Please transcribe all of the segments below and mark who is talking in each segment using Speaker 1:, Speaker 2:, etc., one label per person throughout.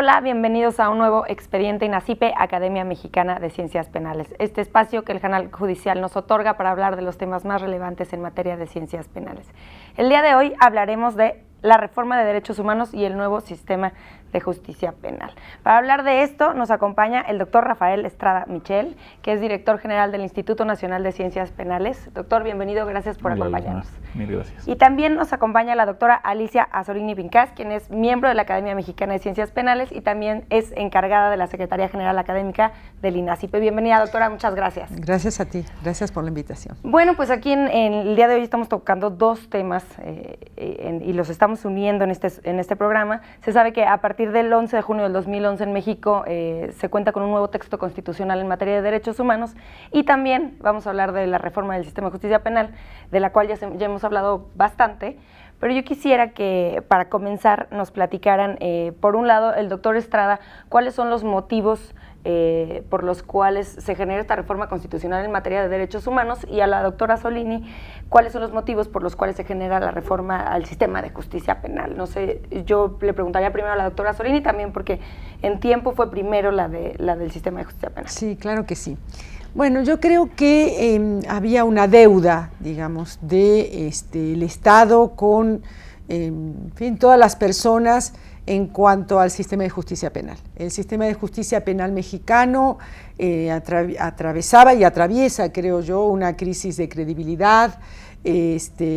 Speaker 1: Hola, bienvenidos a un nuevo expediente INACIPE, Academia Mexicana de Ciencias Penales. Este espacio que el canal judicial nos otorga para hablar de los temas más relevantes en materia de ciencias penales. El día de hoy hablaremos de la reforma de derechos humanos y el nuevo sistema de justicia penal. Para hablar de esto nos acompaña el doctor Rafael Estrada Michel, que es director general del Instituto Nacional de Ciencias Penales. Doctor, bienvenido, gracias por acompañarnos.
Speaker 2: Mil gracias.
Speaker 1: Y también nos acompaña la doctora Alicia Azorini Pincás, quien es miembro de la Academia Mexicana de Ciencias Penales y también es encargada de la Secretaría General Académica del INACIPE. Bienvenida, doctora, muchas gracias.
Speaker 3: Gracias a ti, gracias por la invitación.
Speaker 1: Bueno, pues aquí en el día de hoy estamos tocando dos temas y los estamos uniendo en este programa. Se sabe que a partir del 11 de junio del 2011 en México se cuenta con un nuevo texto constitucional en materia de derechos humanos y también vamos a hablar de la reforma del sistema de justicia penal, de la cual ya hemos hablado bastante, pero yo quisiera que para comenzar nos platicaran, por un lado, el doctor Estrada, cuáles son los motivos por los cuales se genera esta reforma constitucional en materia de derechos humanos, y a la doctora Azorini, cuáles son los motivos por los cuales se genera la reforma al sistema de justicia penal. No sé, yo le preguntaría primero a la doctora Azorini también, porque en tiempo fue primero la del sistema de justicia penal.
Speaker 3: Sí, claro que sí. Bueno, yo creo que había una deuda, digamos, el Estado con, en fin, todas las personas en cuanto al sistema de justicia penal. El sistema de justicia penal mexicano atravesaba y atraviesa, creo yo, una crisis de credibilidad.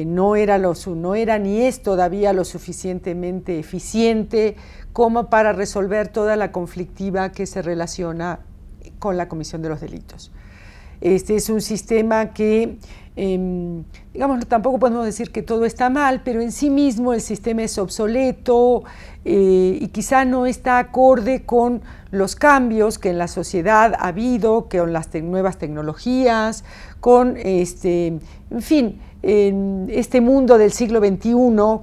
Speaker 3: No era ni es todavía lo suficientemente eficiente como para resolver toda la conflictiva que se relaciona con la comisión de los delitos. Este es un sistema que, digamos, tampoco podemos decir que todo está mal, pero en sí mismo el sistema es obsoleto y quizá no está acorde con los cambios que en la sociedad ha habido, con las nuevas tecnologías, con, en fin, este mundo del siglo XXI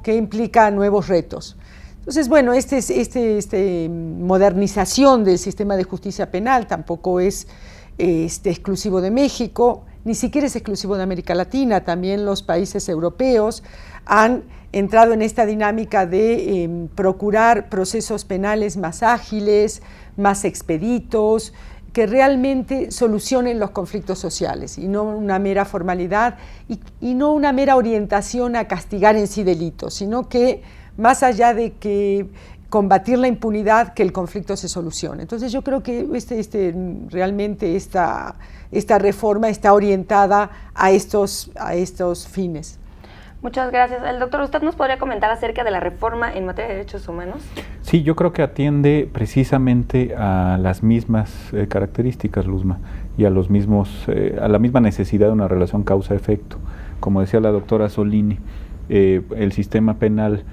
Speaker 3: que implica nuevos retos. Entonces, bueno, modernización del sistema de justicia penal tampoco es exclusivo de México, ni siquiera es exclusivo de América Latina. También los países europeos han entrado en esta dinámica de procurar procesos penales más ágiles, más expeditos, que realmente solucionen los conflictos sociales y no una mera formalidad y no una mera orientación a castigar en sí delitos, sino que más allá de que combatir la impunidad, que el conflicto se solucione. Entonces yo creo que realmente esta reforma está orientada a estos fines.
Speaker 1: Muchas gracias. El doctor, ¿usted nos podría comentar acerca de la reforma en materia de derechos humanos?
Speaker 2: Sí, yo creo que atiende precisamente a las mismas características, Luzma, y a la misma necesidad de una relación causa-efecto. Como decía la doctora Azorini, el sistema penal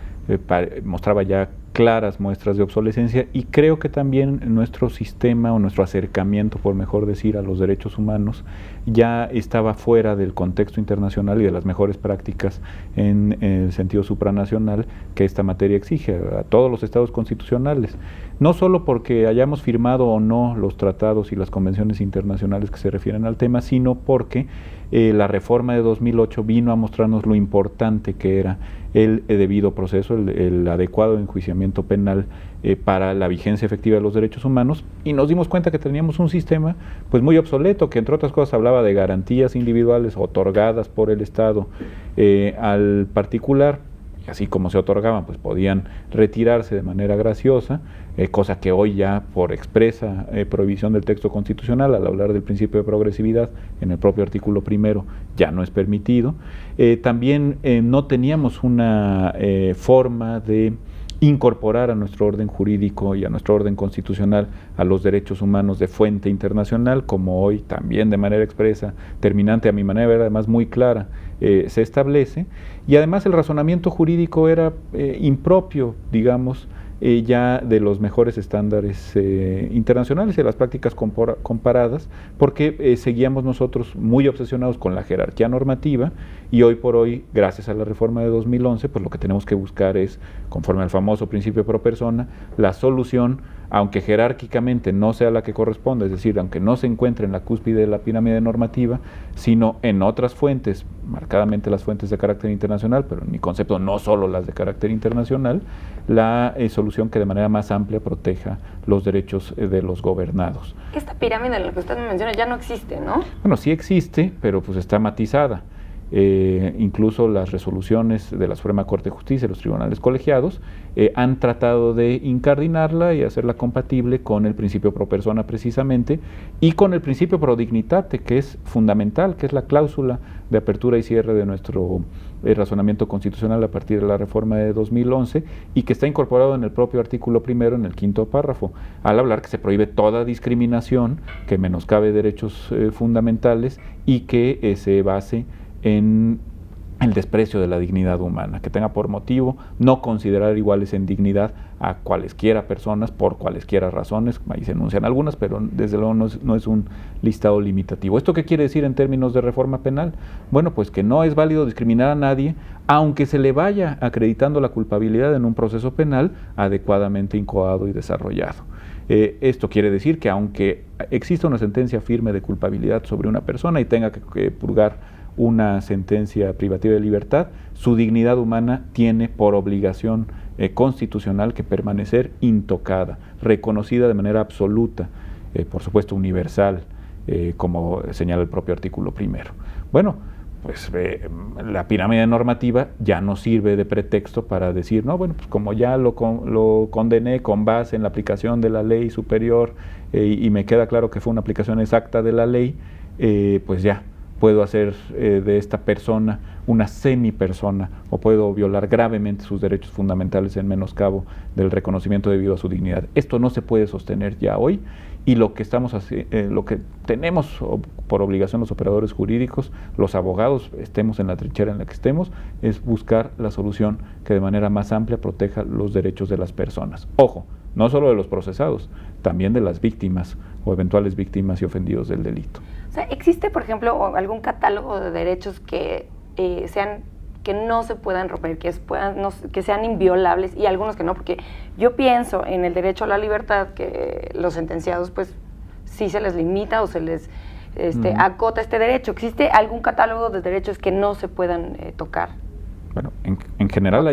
Speaker 2: mostraba ya claras muestras de obsolescencia, y creo que también nuestro sistema o nuestro acercamiento, por mejor decir, a los derechos humanos ya estaba fuera del contexto internacional y de las mejores prácticas en el sentido supranacional que esta materia exige a todos los estados constitucionales, no solo porque hayamos firmado o no los tratados y las convenciones internacionales que se refieren al tema, sino porque la reforma de 2008 vino a mostrarnos lo importante que era el debido proceso, el adecuado enjuiciamiento penal para la vigencia efectiva de los derechos humanos, y nos dimos cuenta que teníamos un sistema pues muy obsoleto, que entre otras cosas hablaba de garantías individuales otorgadas por el Estado al particular, y así como se otorgaban pues podían retirarse de manera graciosa, cosa que hoy ya por expresa prohibición del texto constitucional, al hablar del principio de progresividad en el propio artículo primero, ya no es permitido. También no teníamos una forma de incorporar a nuestro orden jurídico y a nuestro orden constitucional a los derechos humanos de fuente internacional, como hoy también de manera expresa, terminante, a mi manera de ver, además muy clara, se establece, y además el razonamiento jurídico era impropio, digamos, ya de los mejores estándares internacionales y de las prácticas comparadas, porque seguíamos nosotros muy obsesionados con la jerarquía normativa, y hoy por hoy, gracias a la reforma de 2011, pues lo que tenemos que buscar es, conforme al famoso principio pro persona, la solución, aunque jerárquicamente no sea la que corresponde, es decir, aunque no se encuentre en la cúspide de la pirámide normativa, sino en otras fuentes, marcadamente las fuentes de carácter internacional, pero en mi concepto no solo las de carácter internacional, la solución solución que de manera más amplia proteja los derechos de los gobernados.
Speaker 1: Esta pirámide en la que usted me menciona ya no existe, ¿no?
Speaker 2: Bueno, sí existe, pero pues está matizada. Incluso las resoluciones de la Suprema Corte de Justicia y los tribunales colegiados han tratado de incardinarla y hacerla compatible con el principio pro persona precisamente y con el principio pro dignitate, que es fundamental, que es la cláusula de apertura y cierre de nuestro razonamiento constitucional a partir de la reforma de 2011 y que está incorporado en el propio artículo primero, en el 5º párrafo, al hablar que se prohíbe toda discriminación que menoscabe derechos fundamentales y que se base en el desprecio de la dignidad humana, que tenga por motivo no considerar iguales en dignidad a cualesquiera personas por cualesquiera razones. Ahí se enuncian algunas, pero desde luego no es un listado limitativo. ¿Esto qué quiere decir en términos de reforma penal? Bueno, pues que no es válido discriminar a nadie, aunque se le vaya acreditando la culpabilidad en un proceso penal adecuadamente incoado y desarrollado. Esto quiere decir que aunque exista una sentencia firme de culpabilidad sobre una persona y tenga que purgar una sentencia privativa de libertad, su dignidad humana tiene por obligación constitucional que permanecer intocada, reconocida de manera absoluta, por supuesto universal, como señala el propio artículo primero. Bueno, pues la pirámide normativa ya no sirve de pretexto para decir, no, bueno, pues como ya lo condené con base en la aplicación de la ley superior y me queda claro que fue una aplicación exacta de la ley, pues ya puedo hacer de esta persona una semipersona o puedo violar gravemente sus derechos fundamentales en menoscabo del reconocimiento debido a su dignidad. Esto no se puede sostener ya hoy y lo que tenemos por obligación los operadores jurídicos, los abogados, estemos en la trinchera en la que estemos, es buscar la solución que de manera más amplia proteja los derechos de las personas. Ojo, no solo de los procesados, también de las víctimas o eventuales víctimas y ofendidos del delito.
Speaker 1: O sea, ¿existe, por ejemplo, algún catálogo de derechos que no se puedan romper, que sean inviolables y algunos que no? Porque yo pienso en el derecho a la libertad, que los sentenciados, pues, sí se les limita o se les acota este derecho. ¿Existe algún catálogo de derechos que no se puedan tocar?
Speaker 2: Bueno, en general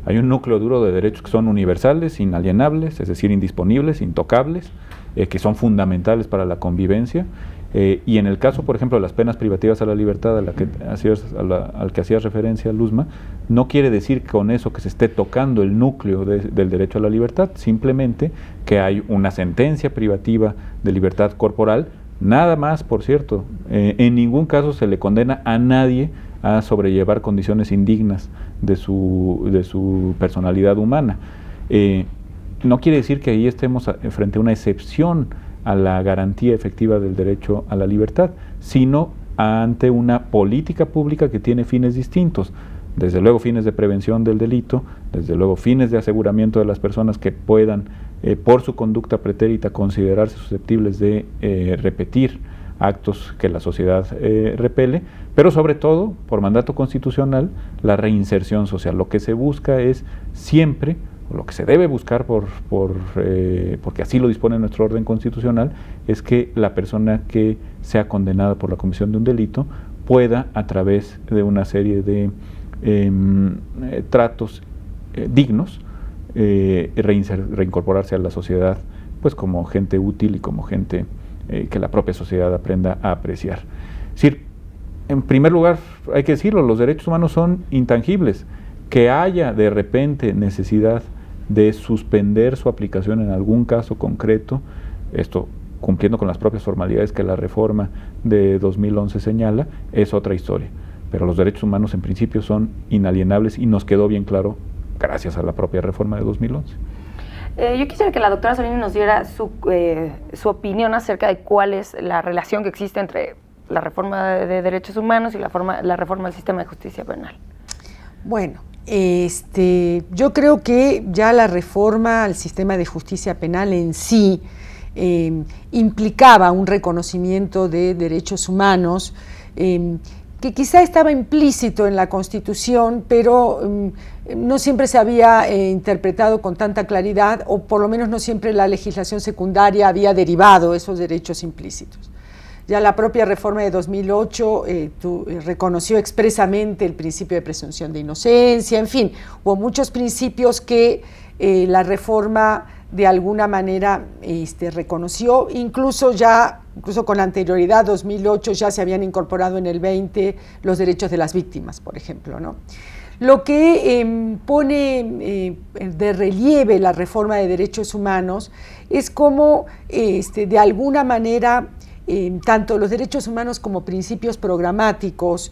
Speaker 2: hay un núcleo duro de derechos que son universales, inalienables, es decir, indisponibles, intocables, que son fundamentales para la convivencia. Y en el caso, por ejemplo, de las penas privativas a la libertad al que hacías referencia, Luzma, no quiere decir con eso que se esté tocando el núcleo del derecho a la libertad, simplemente que hay una sentencia privativa de libertad corporal, nada más, por cierto. En ningún caso se le condena a nadie a sobrellevar condiciones indignas de su personalidad humana. No quiere decir que ahí estemos frente a una excepción a la garantía efectiva del derecho a la libertad, sino ante una política pública que tiene fines distintos, desde luego fines de prevención del delito, desde luego fines de aseguramiento de las personas que puedan, por su conducta pretérita, considerarse susceptibles de repetir actos que la sociedad repele, pero sobre todo, por mandato constitucional, la reinserción social. Lo que se busca es siempre, o lo que se debe buscar porque así lo dispone nuestro orden constitucional, es que la persona que sea condenada por la comisión de un delito pueda, a través de una serie de tratos dignos, reincorporarse a la sociedad, pues como gente útil y como gente que la propia sociedad aprenda a apreciar. Es decir, en primer lugar, hay que decirlo, los derechos humanos son intangibles. Que haya de repente necesidad de suspender su aplicación en algún caso concreto, esto cumpliendo con las propias formalidades que la reforma de 2011 señala, es otra historia. Pero los derechos humanos en principio son inalienables y nos quedó bien claro gracias a la propia reforma de 2011.
Speaker 1: Yo quisiera que la doctora Solini nos diera su opinión acerca de cuál es la relación que existe entre la reforma de derechos humanos y la reforma del sistema de justicia penal.
Speaker 3: Bueno, yo creo que ya la reforma al sistema de justicia penal en sí implicaba un reconocimiento de derechos humanos que quizá estaba implícito en la Constitución, pero no siempre se había interpretado con tanta claridad, o por lo menos no siempre la legislación secundaria había derivado esos derechos implícitos. Ya la propia reforma de 2008 reconoció expresamente el principio de presunción de inocencia, en fin, hubo muchos principios que la reforma de alguna manera reconoció, incluso con anterioridad, 2008, ya se habían incorporado en el 20 los derechos de las víctimas, por ejemplo, ¿no? Lo que pone de relieve la reforma de derechos humanos es cómo de alguna manera tanto los derechos humanos como principios programáticos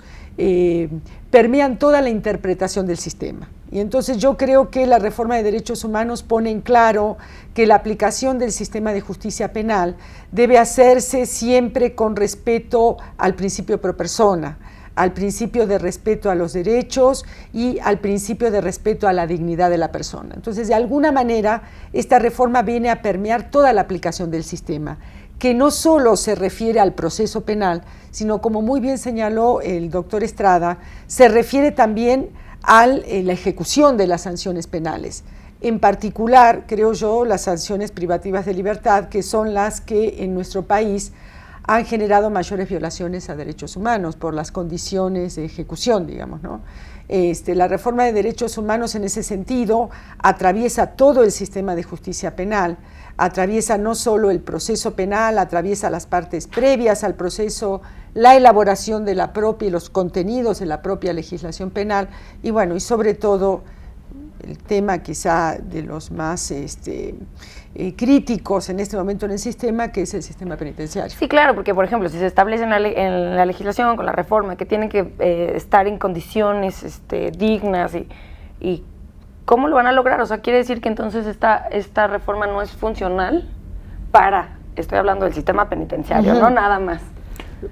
Speaker 3: permean toda la interpretación del sistema. Y entonces yo creo que la reforma de derechos humanos pone en claro que la aplicación del sistema de justicia penal debe hacerse siempre con respeto al principio pro persona, al principio de respeto a los derechos y al principio de respeto a la dignidad de la persona. Entonces, de alguna manera, esta reforma viene a permear toda la aplicación del sistema, que no solo se refiere al proceso penal, sino, como muy bien señaló el doctor Estrada, se refiere también a la ejecución de las sanciones penales. En particular, creo yo, las sanciones privativas de libertad, que son las que en nuestro país han generado mayores violaciones a derechos humanos por las condiciones de ejecución, digamos, ¿no? La reforma de derechos humanos en ese sentido atraviesa todo el sistema de justicia penal, atraviesa no solo el proceso penal, atraviesa las partes previas al proceso, la elaboración de la propia y los contenidos de la propia legislación penal y bueno, y sobre todo el tema quizá de los más críticos en este momento en el sistema, que es el sistema penitenciario.
Speaker 1: Sí, claro, porque por ejemplo, si se establece en la legislación con la reforma que tienen que estar en condiciones dignas y ¿cómo lo van a lograr? O sea, quiere decir que entonces esta reforma no es funcional estoy hablando del sistema penitenciario, no nada más.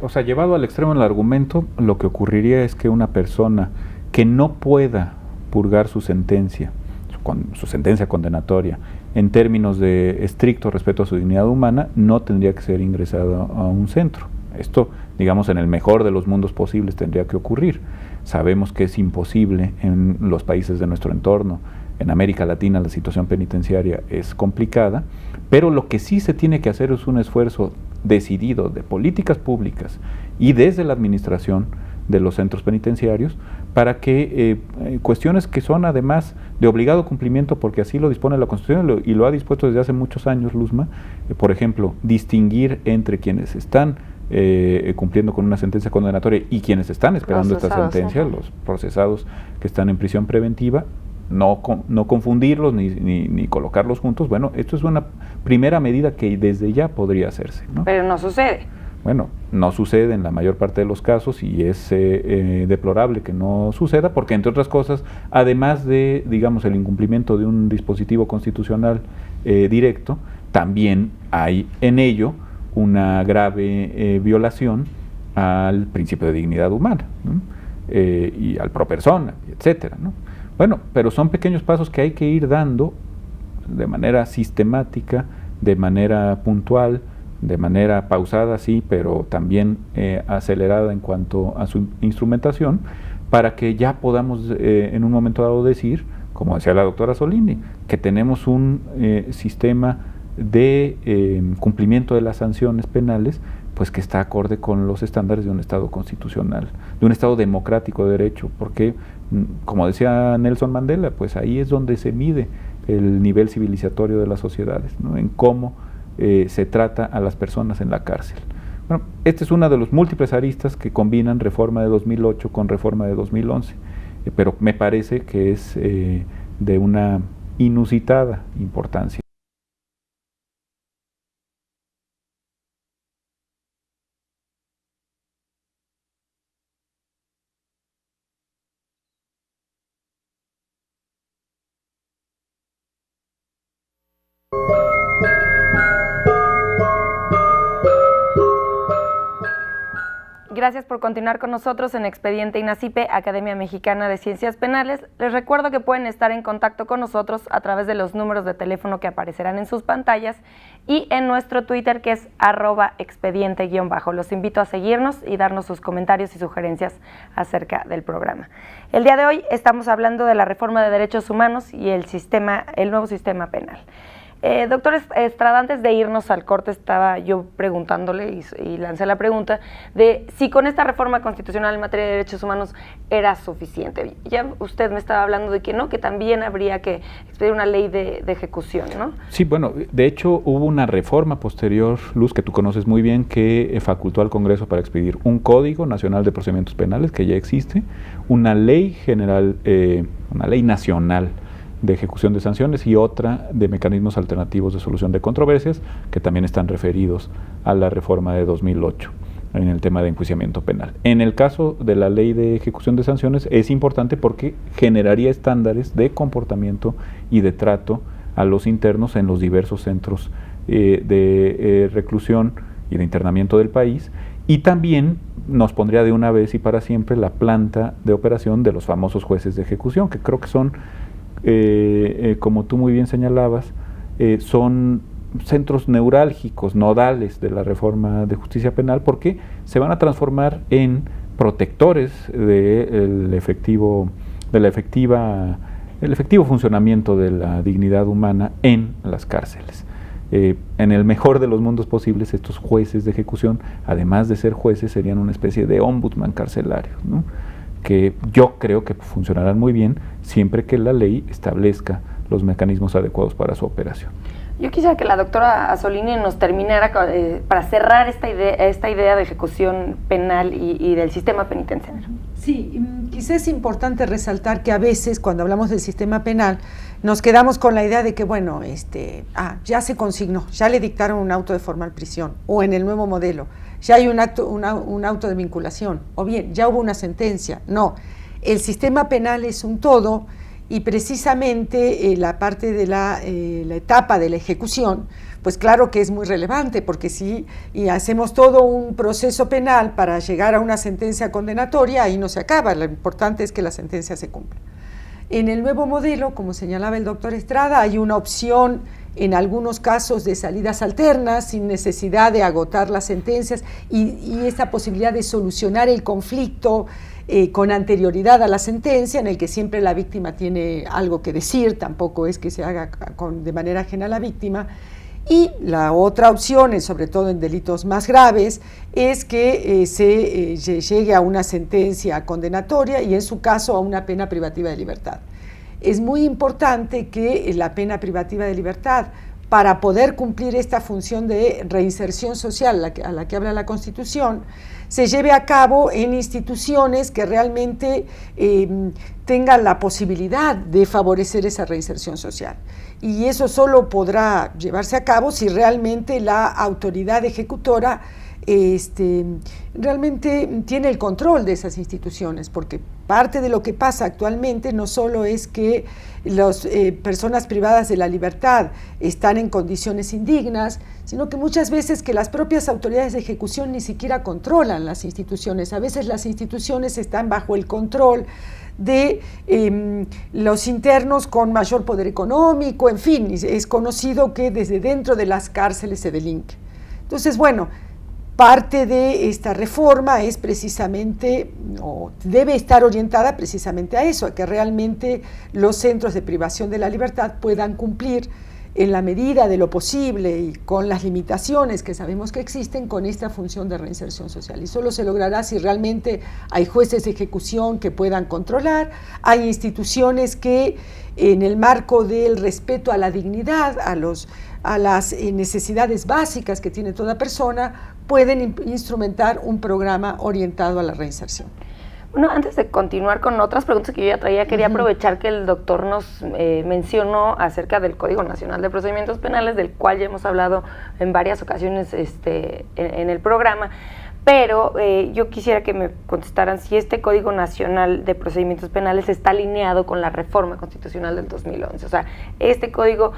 Speaker 2: O sea, llevado al extremo el argumento, lo que ocurriría es que una persona que no pueda purgar su sentencia condenatoria en términos de estricto respeto a su dignidad humana, no tendría que ser ingresado a un centro. Esto, digamos, en el mejor de los mundos posibles tendría que ocurrir. Sabemos que es imposible en los países de nuestro entorno. En América Latina la situación penitenciaria es complicada, pero lo que sí se tiene que hacer es un esfuerzo decidido de políticas públicas y desde la administración de los centros penitenciarios para que cuestiones que son además de obligado cumplimiento, porque así lo dispone la Constitución y lo ha dispuesto desde hace muchos años, Luzma, por ejemplo, distinguir entre quienes están cumpliendo con una sentencia condenatoria y quienes están esperando esta sentencia, los procesados que están en prisión preventiva, no confundirlos ni colocarlos juntos. Bueno, esto es una primera medida que desde ya podría hacerse, ¿no?
Speaker 1: Pero no sucede.
Speaker 2: Bueno, no sucede en la mayor parte de los casos y es deplorable que no suceda porque, entre otras cosas, además de, digamos, el incumplimiento de un dispositivo constitucional directo, también hay en ello una grave violación al principio de dignidad humana, ¿no? Y al pro persona, etcétera, ¿no? Bueno, pero son pequeños pasos que hay que ir dando de manera sistemática, de manera puntual, de manera pausada, sí, pero también acelerada en cuanto a su instrumentación, para que ya podamos en un momento dado decir, como decía la doctora Solini, que tenemos un sistema de cumplimiento de las sanciones penales, pues que está acorde con los estándares de un Estado constitucional, de un Estado democrático de derecho, porque, como decía Nelson Mandela, pues ahí es donde se mide el nivel civilizatorio de las sociedades, ¿no? En cómo se trata a las personas en la cárcel. Bueno, este es una de los múltiples aristas que combinan reforma de 2008 con reforma de 2011, pero me parece que es de una inusitada importancia.
Speaker 1: Gracias por continuar con nosotros en Expediente INACIPE, Academia Mexicana de Ciencias Penales. Les recuerdo que pueden estar en contacto con nosotros a través de los números de teléfono que aparecerán en sus pantallas y en nuestro Twitter, que es @expediente_. Los invito a seguirnos y darnos sus comentarios y sugerencias acerca del programa. El día de hoy estamos hablando de la reforma de derechos humanos y el nuevo sistema penal. Doctor Estrada, antes de irnos al corte estaba yo preguntándole y lancé la pregunta de si con esta reforma constitucional en materia de derechos humanos era suficiente. Ya usted me estaba hablando de que no, que también habría que expedir una ley de ejecución, ¿no?
Speaker 2: Sí, bueno, de hecho hubo una reforma posterior, Luz, que tú conoces muy bien, que facultó al Congreso para expedir un Código Nacional de Procedimientos Penales, que ya existe, una ley general, una ley nacional de ejecución de sanciones y otra de mecanismos alternativos de solución de controversias, que también están referidos a la reforma de 2008 en el tema de enjuiciamiento penal. En el caso de la ley de ejecución de sanciones es importante porque generaría estándares de comportamiento y de trato a los internos en los diversos centros de reclusión y de internamiento del país, y también nos pondría de una vez y para siempre la planta de operación de los famosos jueces de ejecución, que creo que son como tú muy bien señalabas, son centros neurálgicos, nodales de la reforma de justicia penal, porque se van a transformar en protectores del efectivo funcionamiento de la dignidad humana en las cárceles. En el mejor de los mundos posibles, estos jueces de ejecución, además de ser jueces, serían una especie de ombudsman carcelario, ¿no? Que yo creo que funcionarán muy bien siempre que la ley establezca los mecanismos adecuados para su operación.
Speaker 1: Yo quisiera que la doctora Azzolini nos terminara para cerrar esta idea de ejecución penal y del sistema penitenciario.
Speaker 3: Sí, quizás es importante resaltar que a veces cuando hablamos del sistema penal nos quedamos con la idea de que, bueno, ya se consignó, ya le dictaron un auto de formal prisión, o en el nuevo modelo, ya hay un auto de vinculación, o bien, ya hubo una sentencia. No, el sistema penal es un todo, y precisamente la parte de la etapa de la ejecución, pues claro que es muy relevante, porque si hacemos todo un proceso penal para llegar a una sentencia condenatoria, ahí no se acaba, lo importante es que la sentencia se cumpla. En el nuevo modelo, como señalaba el doctor Estrada, hay una opción en algunos casos de salidas alternas, sin necesidad de agotar las sentencias, y esta posibilidad de solucionar el conflicto con anterioridad a la sentencia, en el que siempre la víctima tiene algo que decir, tampoco es que se haga de manera ajena a la víctima. Y la otra opción, sobre todo en delitos más graves, es que se llegue a una sentencia condenatoria y en su caso a una pena privativa de libertad. Es muy importante que la pena privativa de libertad, para poder cumplir esta función de reinserción social a la que habla la Constitución, se lleve a cabo en instituciones que realmente tengan la posibilidad de favorecer esa reinserción social. Y eso solo podrá llevarse a cabo si realmente la autoridad ejecutora realmente tiene el control de esas instituciones, porque parte de lo que pasa actualmente no solo es que las personas privadas de la libertad están en condiciones indignas, sino que muchas veces que las propias autoridades de ejecución ni siquiera controlan las instituciones. A veces las instituciones están bajo el control de los internos con mayor poder económico, en fin, es conocido que desde dentro de las cárceles se delinque. Entonces, bueno, parte de esta reforma es precisamente, o debe estar orientada precisamente a eso, a que realmente los centros de privación de la libertad puedan cumplir en la medida de lo posible y con las limitaciones que sabemos que existen con esta función de reinserción social. Y solo se logrará si realmente hay jueces de ejecución que puedan controlar, hay instituciones que en el marco del respeto a la dignidad, a las necesidades básicas que tiene toda persona, pueden instrumentar un programa orientado a la reinserción.
Speaker 1: Bueno, antes de continuar con otras preguntas que yo ya traía, quería aprovechar que el doctor nos mencionó acerca del Código Nacional de Procedimientos Penales, del cual ya hemos hablado en varias ocasiones en el programa, pero yo quisiera que me contestaran si este Código Nacional de Procedimientos Penales está alineado con la reforma constitucional del 2011. O sea, este código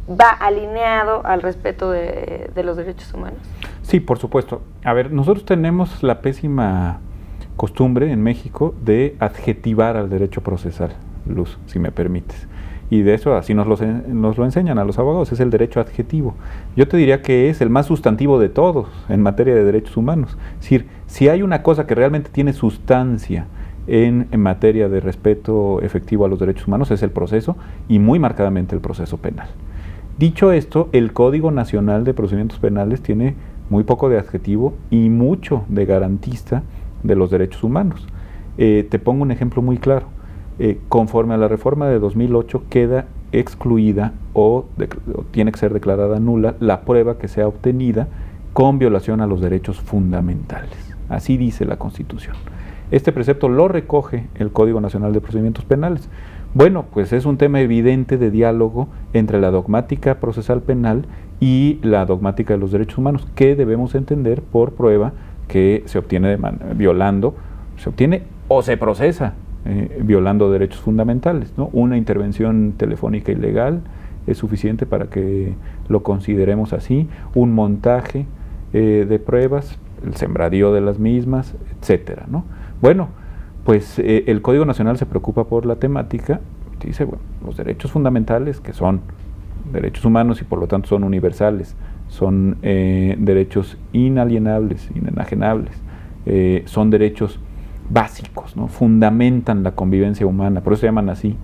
Speaker 1: va alineado al respeto de los derechos humanos.
Speaker 2: Sí, por supuesto. A ver, nosotros tenemos la pésima costumbre en México de adjetivar al derecho procesal, Luz, si me permites. Y de eso así nos lo enseñan a los abogados, es el derecho adjetivo. Yo te diría que es el más sustantivo de todos en materia de derechos humanos. Es decir, si hay una cosa que realmente tiene sustancia en materia de respeto efectivo a los derechos humanos, es el proceso, y muy marcadamente el proceso penal. Dicho esto, el Código Nacional de Procedimientos Penales tiene muy poco de adjetivo y mucho de garantista de los derechos humanos. Te pongo un ejemplo muy claro. Conforme a la reforma de 2008 queda excluida o tiene que ser declarada nula la prueba que sea obtenida con violación a los derechos fundamentales. Así dice la Constitución. Este precepto lo recoge el Código Nacional de Procedimientos Penales. Bueno, pues es un tema evidente de diálogo entre la dogmática procesal penal y la dogmática de los derechos humanos, que debemos entender por prueba que se obtiene violando, se obtiene o se procesa violando derechos fundamentales, ¿no? Una intervención telefónica ilegal es suficiente para que lo consideremos así, un montaje de pruebas, el sembradío de las mismas, etcétera, ¿no? Bueno, pues el Código Nacional se preocupa por la temática, dice, bueno, los derechos fundamentales, que son derechos humanos y por lo tanto son universales, son derechos inalienables, inenajenables, son derechos básicos, ¿no? Fundamentan la convivencia humana, por eso se llaman así,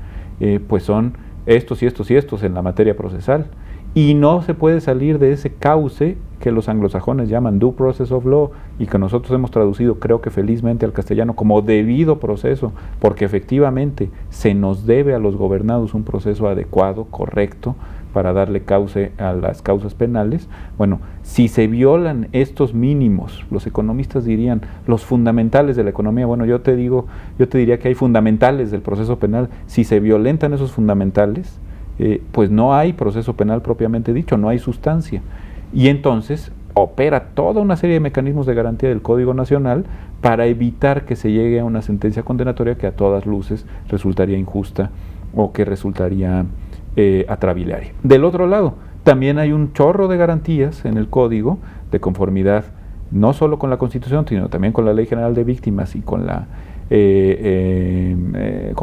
Speaker 2: pues son estos y estos y estos en la materia procesal, y no se puede salir de ese cauce que los anglosajones llaman due process of law y que nosotros hemos traducido, creo que felizmente al castellano, como debido proceso, porque efectivamente se nos debe a los gobernados un proceso adecuado, correcto, para darle cauce a las causas penales. Bueno, si se violan estos mínimos, los economistas dirían los fundamentales de la economía, bueno, yo te diría que hay fundamentales del proceso penal. Si se violentan esos fundamentales, pues no hay proceso penal propiamente dicho, no hay sustancia. Y entonces opera toda una serie de mecanismos de garantía del Código Nacional para evitar que se llegue a una sentencia condenatoria que a todas luces resultaría injusta o que resultaría atrabiliaria. Del otro lado, también hay un chorro de garantías en el Código de conformidad, no solo con la Constitución, sino también con la Ley General de Víctimas y con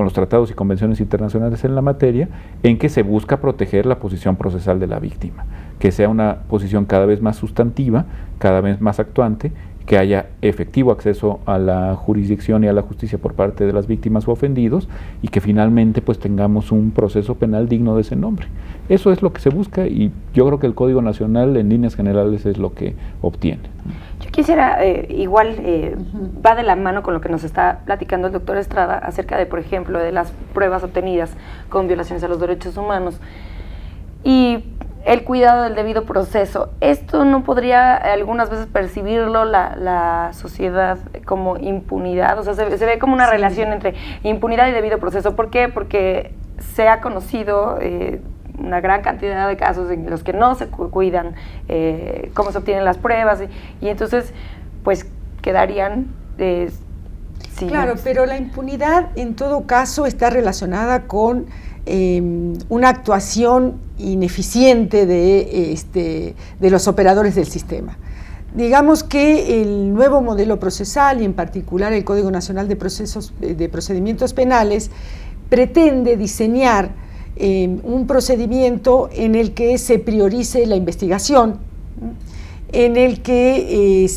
Speaker 2: los tratados y convenciones internacionales en la materia, en que se busca proteger la posición procesal de la víctima, que sea una posición cada vez más sustantiva, cada vez más actuante, que haya efectivo acceso a la jurisdicción y a la justicia por parte de las víctimas o ofendidos, y que finalmente pues tengamos un proceso penal digno de ese nombre. Eso es lo que se busca, y yo creo que el Código Nacional en líneas generales es lo que obtiene.
Speaker 1: Yo quisiera, va de la mano con lo que nos está platicando el doctor Estrada acerca de, por ejemplo, de las pruebas obtenidas con violaciones a los derechos humanos y el cuidado del debido proceso. ¿Esto no podría algunas veces percibirlo la sociedad como impunidad? O sea, se ve como una relación entre impunidad y debido proceso. ¿Por qué? Porque se ha conocido una gran cantidad de casos en los que no se cuidan cómo se obtienen las pruebas y entonces pues quedarían sin...
Speaker 3: Claro, pero la impunidad en todo caso está relacionada con una actuación ineficiente de los operadores del sistema. Digamos que el nuevo modelo procesal y en particular el Código Nacional de Procedimientos Penales pretende diseñar un procedimiento en el que se priorice la investigación, en el que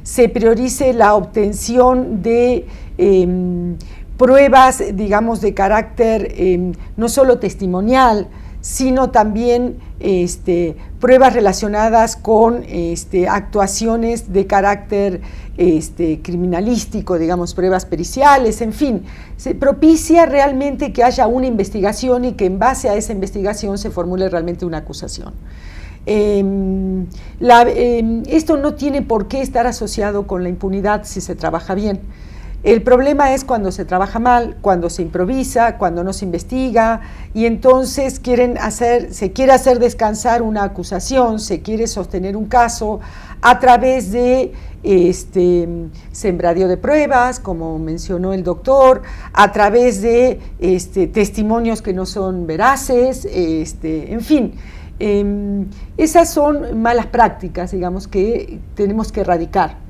Speaker 3: se priorice la obtención de pruebas, digamos, de carácter no solo testimonial, sino también pruebas relacionadas con actuaciones de carácter criminalístico, digamos, pruebas periciales, en fin, se propicia realmente que haya una investigación y que en base a esa investigación se formule realmente una acusación. Esto no tiene por qué estar asociado con la impunidad si se trabaja bien. El problema es cuando se trabaja mal, cuando se improvisa, cuando no se investiga y entonces se quiere hacer descansar una acusación, se quiere sostener un caso a través de sembradío de pruebas, como mencionó el doctor, a través de testimonios que no son veraces, en fin. Esas son malas prácticas, digamos, que tenemos que erradicar.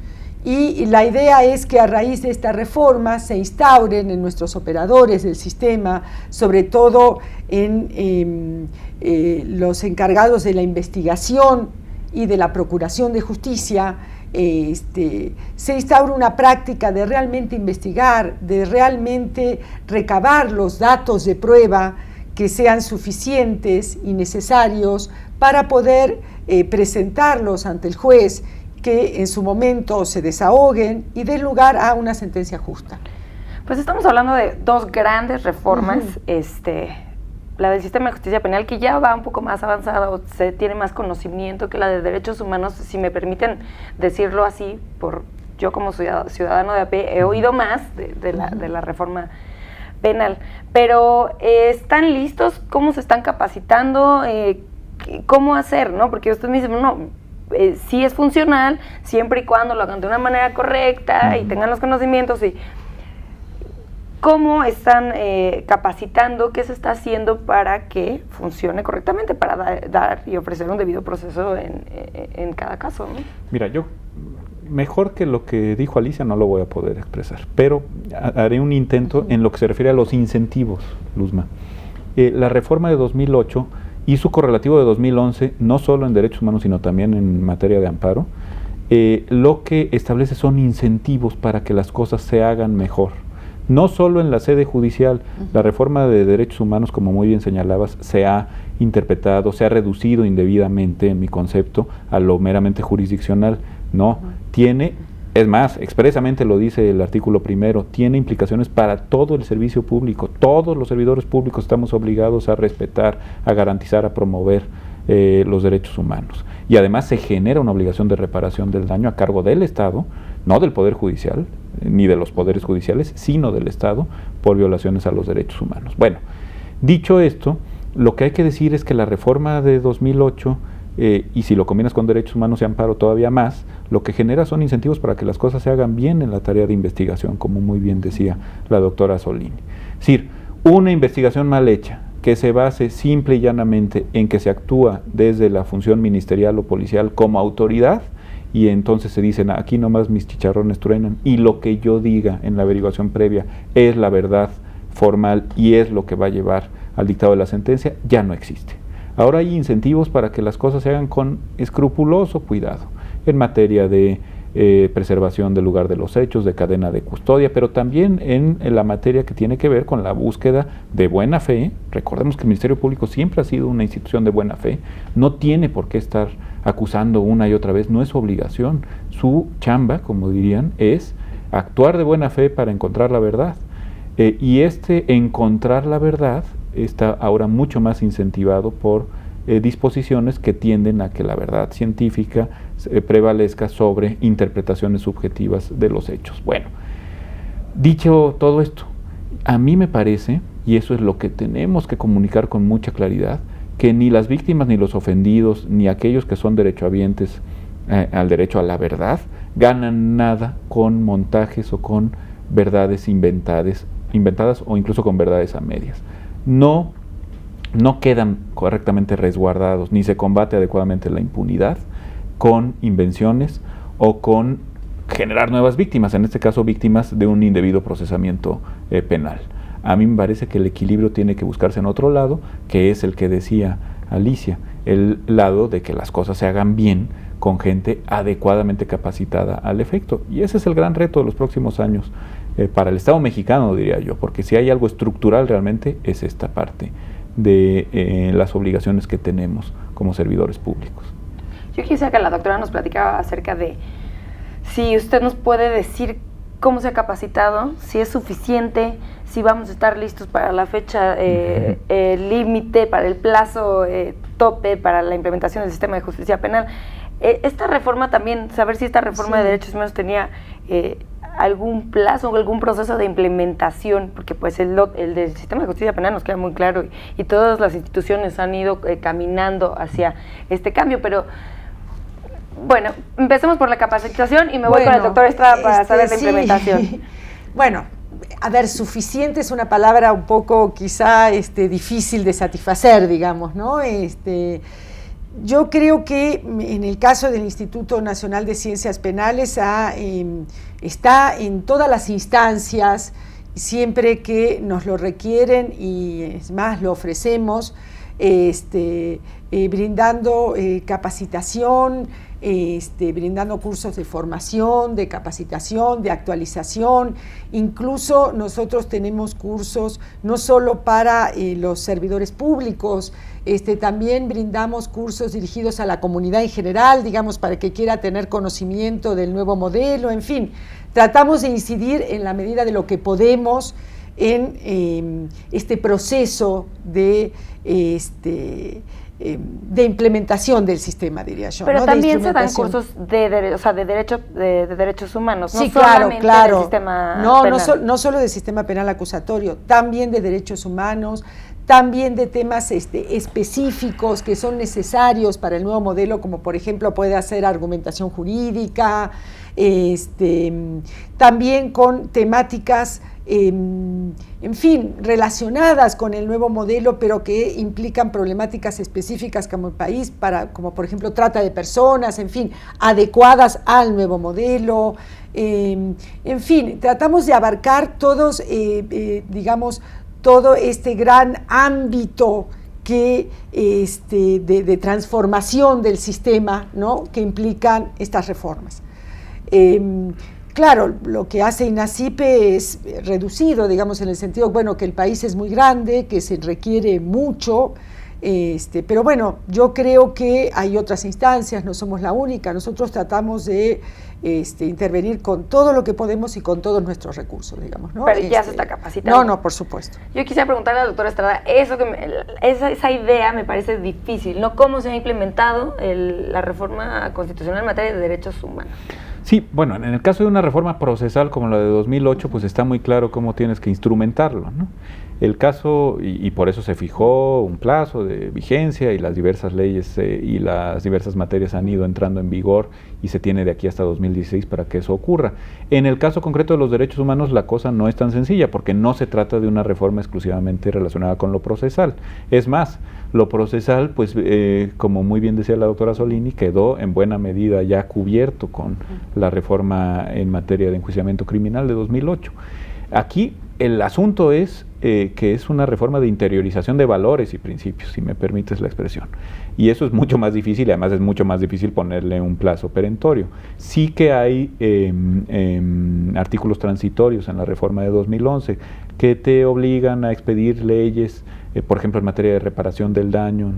Speaker 3: Y la idea es que a raíz de esta reforma se instauren en nuestros operadores del sistema, sobre todo en los encargados de la investigación y de la procuración de justicia, se instaura una práctica de realmente investigar, de realmente recabar los datos de prueba que sean suficientes y necesarios para poder presentarlos ante el juez, que en su momento se desahoguen y den lugar a una sentencia justa.
Speaker 1: Pues estamos hablando de dos grandes reformas, la del sistema de justicia penal, que ya va un poco más avanzada, o se tiene más conocimiento que la de derechos humanos, si me permiten decirlo así, yo como ciudadano de a pie he oído más de la reforma penal. Pero ¿están listos? ¿Cómo se están capacitando? ¿Cómo hacer? ¿No? Porque usted me dice, sí es funcional, siempre y cuando lo hagan de una manera correcta y tengan los conocimientos. Y ¿cómo están capacitando? ¿Qué se está haciendo para que funcione correctamente, para dar y ofrecer un debido proceso en cada caso, ¿no?
Speaker 2: Mira, yo mejor que lo que dijo Alicia no lo voy a poder expresar, pero haré un intento en lo que se refiere a los incentivos, Luzma. La reforma de 2008 y su correlativo de 2011, no solo en derechos humanos, sino también en materia de amparo, lo que establece son incentivos para que las cosas se hagan mejor. No solo en la sede judicial, la reforma de derechos humanos, como muy bien señalabas, se ha interpretado, se ha reducido indebidamente, en mi concepto, a lo meramente jurisdiccional. No, tiene, es más, expresamente lo dice el artículo primero, tiene implicaciones para todo el servicio público. Todos los servidores públicos estamos obligados a respetar, a garantizar, a promover los derechos humanos. Y además se genera una obligación de reparación del daño a cargo del Estado, no del Poder Judicial, ni de los poderes judiciales, sino del Estado, por violaciones a los derechos humanos. Bueno, dicho esto, lo que hay que decir es que la reforma de 2008, y si lo combinas con derechos humanos y amparo todavía más, lo que genera son incentivos para que las cosas se hagan bien en la tarea de investigación, como muy bien decía la doctora Solini. Es decir, una investigación mal hecha, que se base simple y llanamente en que se actúa desde la función ministerial o policial como autoridad, y entonces se dicen, aquí nomás mis chicharrones truenan, y lo que yo diga en la averiguación previa es la verdad formal y es lo que va a llevar al dictado de la sentencia, ya no existe. Ahora hay incentivos para que las cosas se hagan con escrupuloso cuidado, en materia de preservación del lugar de los hechos, de cadena de custodia, pero también en la materia que tiene que ver con la búsqueda de buena fe. Recordemos que el Ministerio Público siempre ha sido una institución de buena fe, no tiene por qué estar acusando una y otra vez, no es su obligación. Su chamba, como dirían, es actuar de buena fe para encontrar la verdad. Y encontrar la verdad está ahora mucho más incentivado por disposiciones que tienden a que la verdad científica prevalezca sobre interpretaciones subjetivas de los hechos. Bueno, dicho todo esto, a mí me parece, y eso es lo que tenemos que comunicar con mucha claridad, que ni las víctimas, ni los ofendidos, ni aquellos que son derechohabientes al derecho a la verdad, ganan nada con montajes o con verdades inventadas o incluso con verdades a medias. No quedan correctamente resguardados, ni se combate adecuadamente la impunidad con invenciones o con generar nuevas víctimas, en este caso víctimas de un indebido procesamiento penal. A mí me parece que el equilibrio tiene que buscarse en otro lado, que es el que decía Alicia, el lado de que las cosas se hagan bien con gente adecuadamente capacitada al efecto. Y ese es el gran reto de los próximos años para el Estado mexicano, diría yo, porque si hay algo estructural realmente es esta parte de las obligaciones que tenemos como servidores públicos.
Speaker 1: Yo quisiera que la doctora nos platicara acerca de si usted nos puede decir cómo se ha capacitado, si es suficiente, si vamos a estar listos para la fecha límite, para el plazo tope, para la implementación del sistema de justicia penal. Esta reforma también, saber si esta reforma de derechos humanos tenía algún plazo o algún proceso de implementación, porque pues el del sistema de justicia penal nos queda muy claro y todas las instituciones han ido caminando hacia este cambio, pero bueno, empecemos por la capacitación y me voy con el doctor Estrada para saber de implementación.
Speaker 3: Bueno, a ver, suficiente es una palabra un poco quizá difícil de satisfacer, digamos, ¿no? Yo creo que en el caso del Instituto Nacional de Ciencias Penales está en todas las instancias, siempre que nos lo requieren, y es más, lo ofrecemos, brindando capacitación, brindando cursos de formación, de capacitación, de actualización. Incluso nosotros tenemos cursos no solo para los servidores públicos, también brindamos cursos dirigidos a la comunidad en general, digamos, para que quiera tener conocimiento del nuevo modelo, en fin. Tratamos de incidir en la medida de lo que podemos en este proceso de implementación del sistema, diría yo.
Speaker 1: Pero
Speaker 3: ¿no?
Speaker 1: También se dan cursos de derechos humanos, no
Speaker 3: sí,
Speaker 1: solamente
Speaker 3: claro.
Speaker 1: del sistema
Speaker 3: penal. No solo del sistema penal acusatorio, también de derechos humanos, también de temas específicos que son necesarios para el nuevo modelo, como por ejemplo puede ser argumentación jurídica, también con temáticas en fin, relacionadas con el nuevo modelo, pero que implican problemáticas específicas como el país, como por ejemplo trata de personas, en fin, adecuadas al nuevo modelo. En fin, tratamos de abarcar todos, digamos, todo este gran ámbito que, de transformación del sistema, ¿no?, que implican estas reformas. Claro, lo que hace INACYPE es reducido, digamos, en el sentido, bueno, que el país es muy grande, que se requiere mucho, pero bueno, yo creo que hay otras instancias, no somos la única, nosotros tratamos de intervenir con todo lo que podemos y con todos nuestros recursos, digamos, ¿no?
Speaker 1: Pero ya se está capacitando.
Speaker 3: No, por supuesto.
Speaker 1: Yo quisiera preguntarle a la doctora Estrada, esa idea me parece difícil, ¿no? ¿Cómo se ha implementado la reforma constitucional en materia de derechos humanos?
Speaker 2: Sí, bueno, en el caso de una reforma procesal como la de 2008, pues está muy claro cómo tienes que instrumentarlo, ¿no? El caso, y por eso se fijó un plazo de vigencia y las diversas leyes y las diversas materias han ido entrando en vigor y se tiene de aquí hasta 2016 para que eso ocurra. En el caso concreto de los derechos humanos la cosa no es tan sencilla porque no se trata de una reforma exclusivamente relacionada con lo procesal. Es más, lo procesal, pues como muy bien decía la doctora Solini, quedó en buena medida ya cubierto con la reforma en materia de enjuiciamiento criminal de 2008. Aquí el asunto es que es una reforma de interiorización de valores y principios, si me permites la expresión. Y eso es mucho más difícil, y además es mucho más difícil ponerle un plazo perentorio. Sí que hay artículos transitorios en la reforma de 2011 que te obligan a expedir leyes, por ejemplo, en materia de reparación del daño,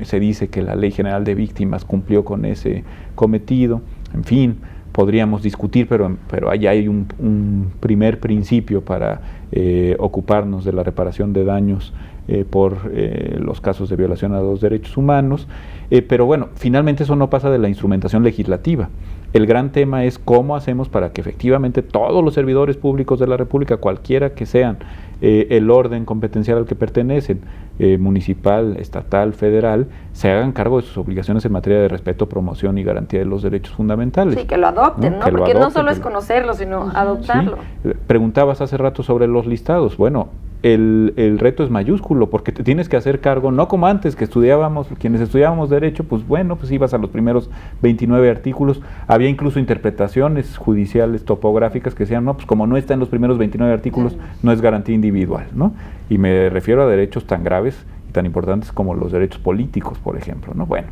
Speaker 2: se dice que la Ley General de Víctimas cumplió con ese cometido, en fin. Podríamos discutir, pero ahí hay un primer principio para ocuparnos de la reparación de daños por los casos de violación a los derechos humanos, pero bueno, finalmente eso no pasa de la instrumentación legislativa. El gran tema es cómo hacemos para que efectivamente todos los servidores públicos de la República, cualquiera que sean el orden competencial al que pertenecen, municipal, estatal, federal, se hagan cargo de sus obligaciones en materia de respeto, promoción y garantía de los derechos fundamentales.
Speaker 1: Sí, que lo adopten, ¿no? Porque no solo es conocerlo, sino adoptarlo.
Speaker 2: Sí. Preguntabas hace rato sobre los listados. Bueno, el reto es mayúsculo porque te tienes que hacer cargo, no como antes que quienes estudiábamos Derecho, pues bueno, pues ibas a los primeros 29 artículos, había incluso interpretaciones judiciales topográficas que decían, no, pues como no está en los primeros 29 artículos, no es garantía individual, ¿no? Y me refiero a derechos tan graves y tan importantes como los derechos políticos, por ejemplo, ¿no? Bueno,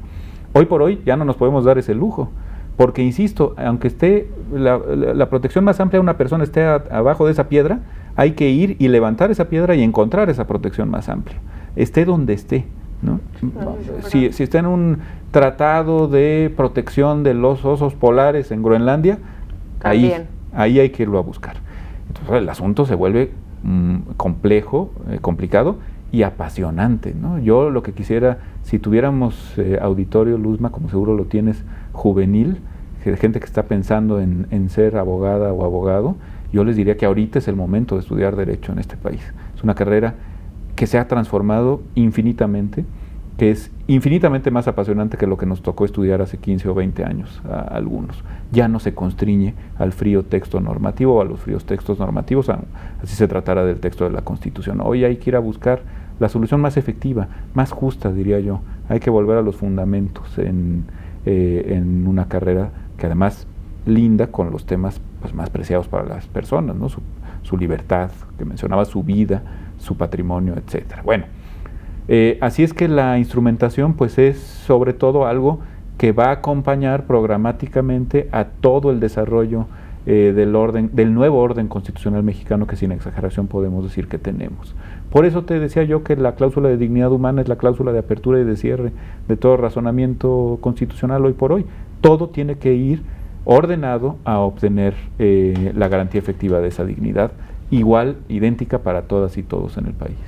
Speaker 2: hoy por hoy ya no nos podemos dar ese lujo. Porque, insisto, aunque esté la protección más amplia de una persona esté abajo de esa piedra, hay que ir y levantar esa piedra y encontrar esa protección más amplia, esté donde esté, ¿no? Si está en un tratado de protección de los osos polares en Groenlandia, ahí hay que irlo a buscar. Entonces el asunto se vuelve complejo, complicado y apasionante, ¿no? Yo lo que quisiera, si tuviéramos auditorio, Luzma, como seguro lo tienes, juvenil, gente que está pensando en ser abogada o abogado, yo les diría que ahorita es el momento de estudiar Derecho en este país. Es una carrera que se ha transformado infinitamente, que es infinitamente más apasionante que lo que nos tocó estudiar hace 15 o 20 años a algunos. Ya no se constriñe al frío texto normativo o a los fríos textos normativos, así se tratara del texto de la Constitución. Hoy hay que ir a buscar la solución más efectiva, más justa, diría yo. Hay que volver a los fundamentos en una carrera que además linda con los temas pues, más preciados para las personas, ¿no? Su libertad, que mencionaba, su vida, su patrimonio, etcétera. Bueno, así es que la instrumentación pues es sobre todo algo que va a acompañar programáticamente a todo el desarrollo del nuevo orden constitucional mexicano que sin exageración podemos decir que tenemos. Por eso te decía yo que la cláusula de dignidad humana es la cláusula de apertura y de cierre de todo razonamiento constitucional hoy por hoy. Todo tiene que ir ordenado a obtener la garantía efectiva de esa dignidad, igual, idéntica para todas y todos en el país.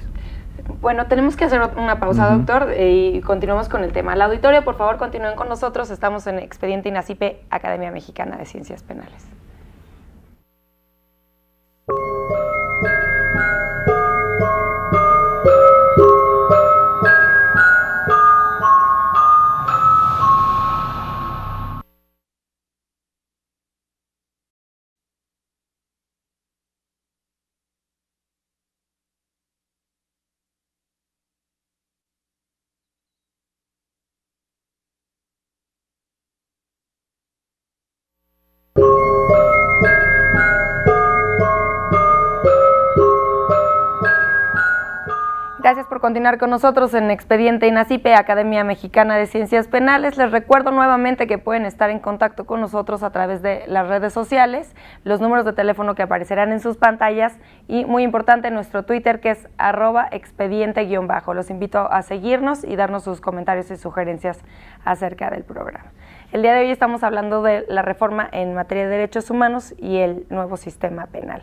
Speaker 1: Bueno, tenemos que hacer una pausa, doctor, y continuamos con el tema. La auditorio, por favor, continúen con nosotros. Estamos en Expediente INACIPE, Academia Mexicana de Ciencias Penales. Gracias por continuar con nosotros en Expediente INACIPE, Academia Mexicana de Ciencias Penales. Les recuerdo nuevamente que pueden estar en contacto con nosotros a través de las redes sociales, los números de teléfono que aparecerán en sus pantallas y, muy importante, nuestro Twitter, que es @expediente_. Los invito a seguirnos y darnos sus comentarios y sugerencias acerca del programa. El día de hoy estamos hablando de la reforma en materia de derechos humanos y el nuevo sistema penal.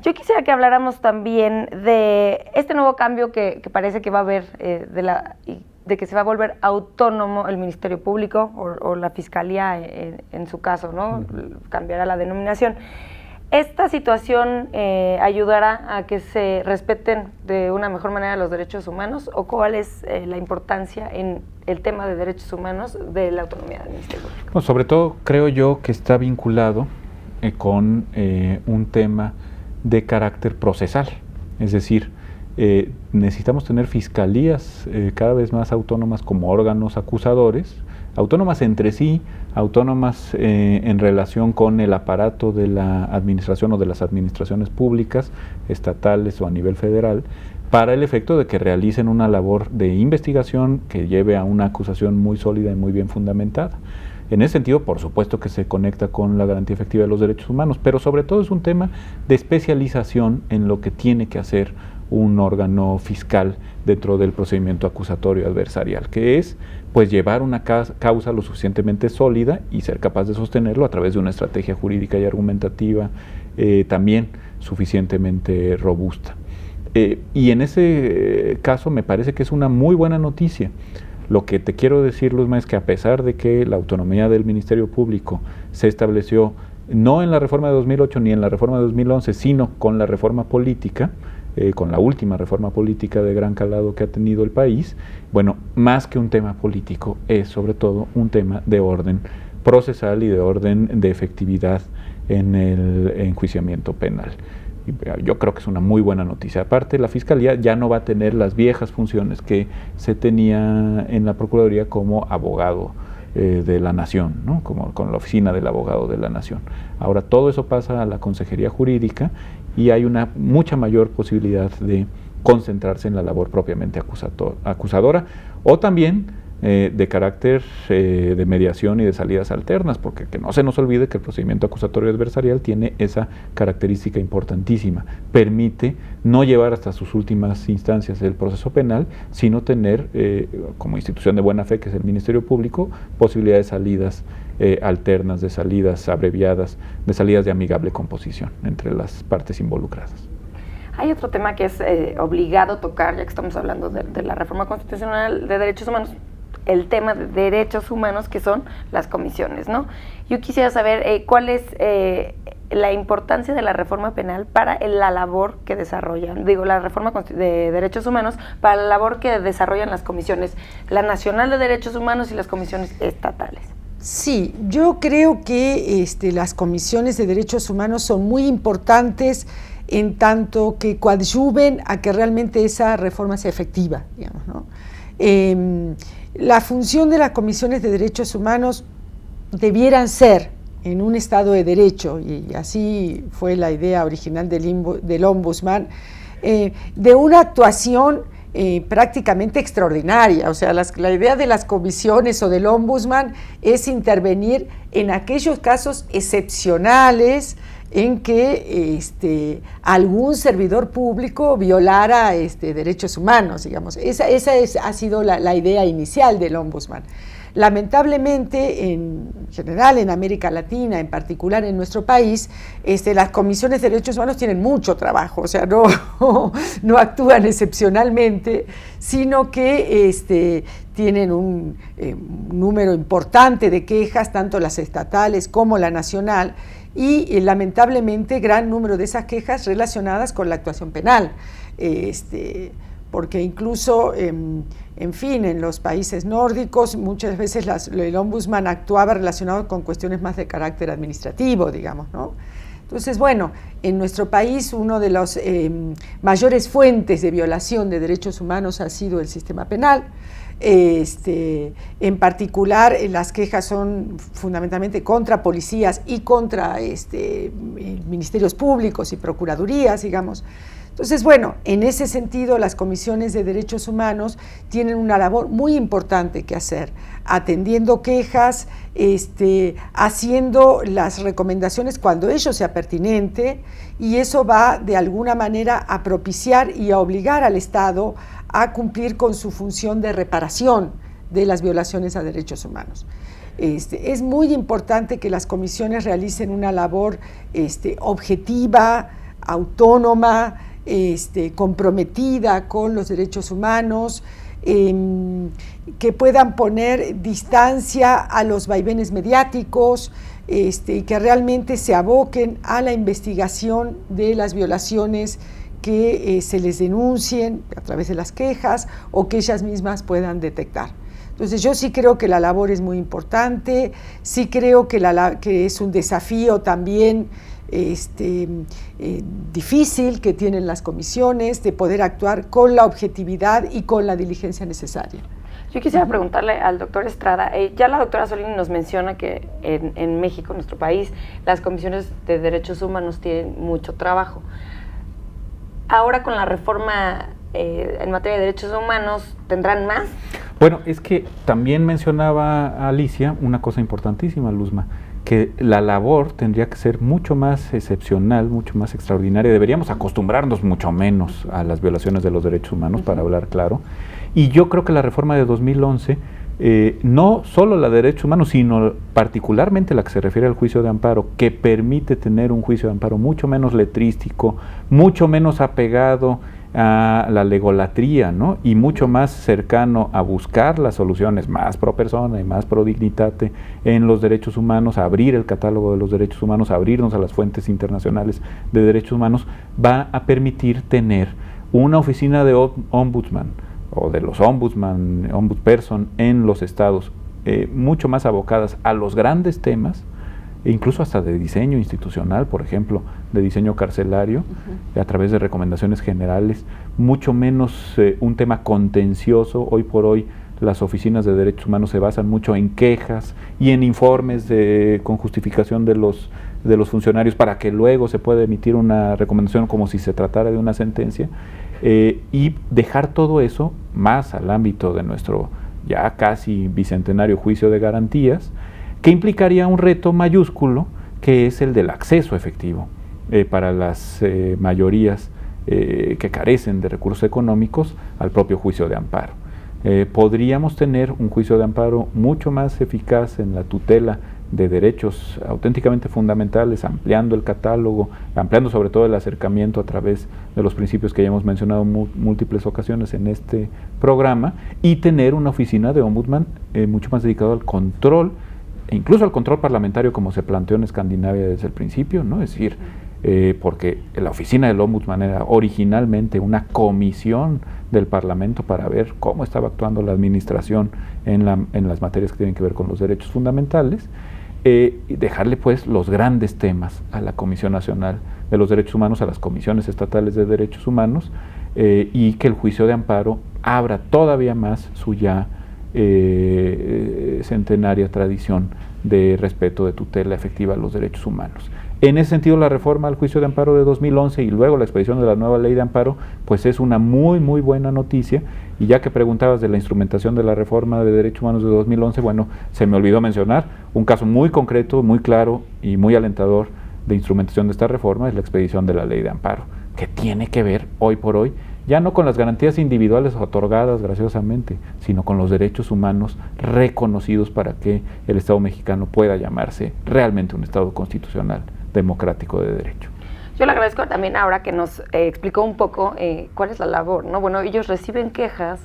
Speaker 1: Yo quisiera que habláramos también de este nuevo cambio que parece que va a haber, de que se va a volver autónomo el Ministerio Público o la Fiscalía en su caso, ¿no? Cambiará la denominación. ¿Esta situación ayudará a que se respeten de una mejor manera los derechos humanos o cuál es la importancia en el tema de derechos humanos de la autonomía del Ministerio Público?
Speaker 2: Bueno, sobre todo creo yo que está vinculado con un tema de carácter procesal, es decir, necesitamos tener fiscalías cada vez más autónomas como órganos acusadores, autónomas entre sí, autónomas en relación con el aparato de la administración o de las administraciones públicas, estatales o a nivel federal, para el efecto de que realicen una labor de investigación que lleve a una acusación muy sólida y muy bien fundamentada. En ese sentido, por supuesto que se conecta con la garantía efectiva de los derechos humanos, pero sobre todo es un tema de especialización en lo que tiene que hacer un órgano fiscal dentro del procedimiento acusatorio adversarial, que es pues llevar una causa lo suficientemente sólida y ser capaz de sostenerlo a través de una estrategia jurídica y argumentativa también suficientemente robusta. Y en ese caso me parece que es una muy buena noticia. Lo que te quiero decir, Luzma, es que a pesar de que la autonomía del Ministerio Público se estableció no en la reforma de 2008 ni en la reforma de 2011, sino con la reforma política, con la última reforma política de gran calado que ha tenido el país, bueno, más que un tema político, es sobre todo un tema de orden procesal y de orden de efectividad en el enjuiciamiento penal. Yo creo que es una muy buena noticia. Aparte, la Fiscalía ya no va a tener las viejas funciones que se tenía en la Procuraduría como abogado de la Nación, ¿no? Como con la oficina del abogado de la Nación. Ahora todo eso pasa a la Consejería Jurídica y hay una mucha mayor posibilidad de concentrarse en la labor propiamente acusadora o también de carácter de mediación y de salidas alternas, porque que no se nos olvide que el procedimiento acusatorio adversarial tiene esa característica importantísima, permite no llevar hasta sus últimas instancias el proceso penal, sino tener como institución de buena fe, que es el Ministerio Público, posibilidades de salidas alternas, de salidas abreviadas, de salidas de amigable composición entre las partes involucradas.
Speaker 1: Hay otro tema que es obligado tocar, ya que estamos hablando de la reforma constitucional de derechos humanos, el tema de derechos humanos, que son las comisiones, ¿no? Yo quisiera saber cuál es la importancia de la reforma penal para la labor que desarrollan, la reforma de derechos humanos para la labor que desarrollan las comisiones, la Nacional de Derechos Humanos y las comisiones estatales.
Speaker 3: Sí, yo creo que las comisiones de derechos humanos son muy importantes en tanto que coadyuven a que realmente esa reforma sea efectiva, digamos, ¿no? La función de las comisiones de derechos humanos debieran ser, en un Estado de Derecho, y así fue la idea original del Ombudsman, de una actuación prácticamente extraordinaria. O sea, la idea de las comisiones o del ombudsman es intervenir en aquellos casos excepcionales en que algún servidor público violara derechos humanos, digamos. Esa ha sido la idea inicial del ombudsman. Lamentablemente, en general en América Latina, en particular en nuestro país, las comisiones de derechos humanos tienen mucho trabajo, o sea, no actúan excepcionalmente, sino que tienen un número importante de quejas, tanto las estatales como la nacional, y lamentablemente gran número de esas quejas relacionadas con la actuación penal, porque incluso, en fin, en los países nórdicos muchas veces el ombudsman actuaba relacionado con cuestiones más de carácter administrativo, digamos, ¿no? Entonces, bueno, en nuestro país una de las mayores fuentes de violación de derechos humanos ha sido el sistema penal. En particular, las quejas son fundamentalmente contra policías y contra ministerios públicos y procuradurías, digamos. Entonces, bueno, en ese sentido, las comisiones de derechos humanos tienen una labor muy importante que hacer, atendiendo quejas, haciendo las recomendaciones cuando ello sea pertinente, y eso va de alguna manera a propiciar y a obligar al Estado a cumplir con su función de reparación de las violaciones a derechos humanos. Es muy importante que las comisiones realicen una labor objetiva, autónoma, comprometida con los derechos humanos, que puedan poner distancia a los vaivenes mediáticos, y que realmente se aboquen a la investigación de las violaciones que se les denuncien a través de las quejas o que ellas mismas puedan detectar. Entonces, yo sí creo que la labor es muy importante, sí creo que es un desafío también difícil que tienen las comisiones de poder actuar con la objetividad y con la diligencia necesaria.
Speaker 1: Yo quisiera preguntarle al doctor Estrada, ya la doctora Solini nos menciona que en México, nuestro país, las comisiones de derechos humanos tienen mucho trabajo. Ahora con la reforma en materia de derechos humanos, ¿tendrán más?
Speaker 2: Bueno, es que también mencionaba Alicia una cosa importantísima, Luzma, que la labor tendría que ser mucho más excepcional, mucho más extraordinaria. Deberíamos acostumbrarnos mucho menos a las violaciones de los derechos humanos, para hablar claro. Y yo creo que la reforma de 2011, no solo la de derechos humanos, sino particularmente la que se refiere al juicio de amparo, que permite tener un juicio de amparo mucho menos letrístico, mucho menos apegado a la legolatría, ¿no? Y mucho más cercano a buscar las soluciones más pro persona y más pro dignitate en los derechos humanos, a abrir el catálogo de los derechos humanos, a abrirnos a las fuentes internacionales de derechos humanos, va a permitir tener una oficina de ombudsman o de los ombudsperson en los estados, mucho más abocadas a los grandes temas, incluso hasta de diseño institucional, por ejemplo, de diseño carcelario, a través de recomendaciones generales, mucho menos un tema contencioso. Hoy por hoy las oficinas de derechos humanos se basan mucho en quejas y en informes con justificación de los funcionarios para que luego se pueda emitir una recomendación como si se tratara de una sentencia, y dejar todo eso más al ámbito de nuestro ya casi bicentenario juicio de garantías, que implicaría un reto mayúsculo, que es el del acceso efectivo para las mayorías que carecen de recursos económicos al propio juicio de amparo. Podríamos tener un juicio de amparo mucho más eficaz en la tutela de derechos auténticamente fundamentales, ampliando el catálogo, ampliando sobre todo el acercamiento a través de los principios que ya hemos mencionado múltiples ocasiones en este programa, y tener una oficina de ombudsman mucho más dedicada al control, e incluso al control parlamentario, como se planteó en Escandinavia desde el principio, ¿no? Es decir, porque la oficina del ombudsman era originalmente una comisión del Parlamento para ver cómo estaba actuando la administración en las materias que tienen que ver con los derechos fundamentales, y dejarle pues los grandes temas a la Comisión Nacional de los Derechos Humanos, a las comisiones estatales de derechos humanos, y que el juicio de amparo abra todavía más su ya centenaria tradición de respeto, de tutela efectiva a los derechos humanos. En ese sentido, la reforma al juicio de amparo de 2011 y luego la expedición de la nueva ley de amparo, pues es una muy, muy buena noticia. Y ya que preguntabas de la instrumentación de la reforma de derechos humanos de 2011, bueno, se me olvidó mencionar un caso muy concreto, muy claro y muy alentador de instrumentación de esta reforma, es la expedición de la ley de amparo, que tiene que ver hoy por hoy ya no con las garantías individuales otorgadas graciosamente, sino con los derechos humanos reconocidos para que el Estado mexicano pueda llamarse realmente un Estado constitucional, democrático de derecho.
Speaker 1: Yo le agradezco también ahora que nos explicó un poco cuál es la labor, ¿no? Bueno, ellos reciben quejas,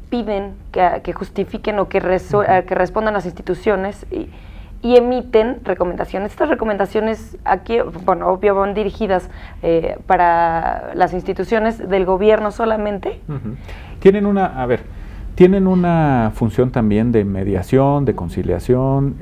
Speaker 1: piden que justifiquen o que respondan las instituciones y emiten recomendaciones. Estas recomendaciones aquí, bueno, obvio, van dirigidas para las instituciones del gobierno solamente.
Speaker 2: Tienen una función también de mediación, de conciliación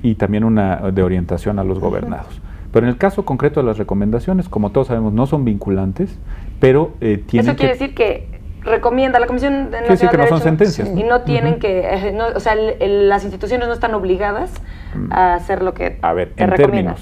Speaker 2: y también una de orientación a los gobernados. Pero en el caso concreto de las recomendaciones, como todos sabemos, no son vinculantes, pero tienen
Speaker 1: Eso quiere decir que recomienda la Comisión Nacional
Speaker 2: de Derechos, no son sentencias,
Speaker 1: y no tienen que, o sea, las instituciones no están obligadas a hacer lo que recomiendan.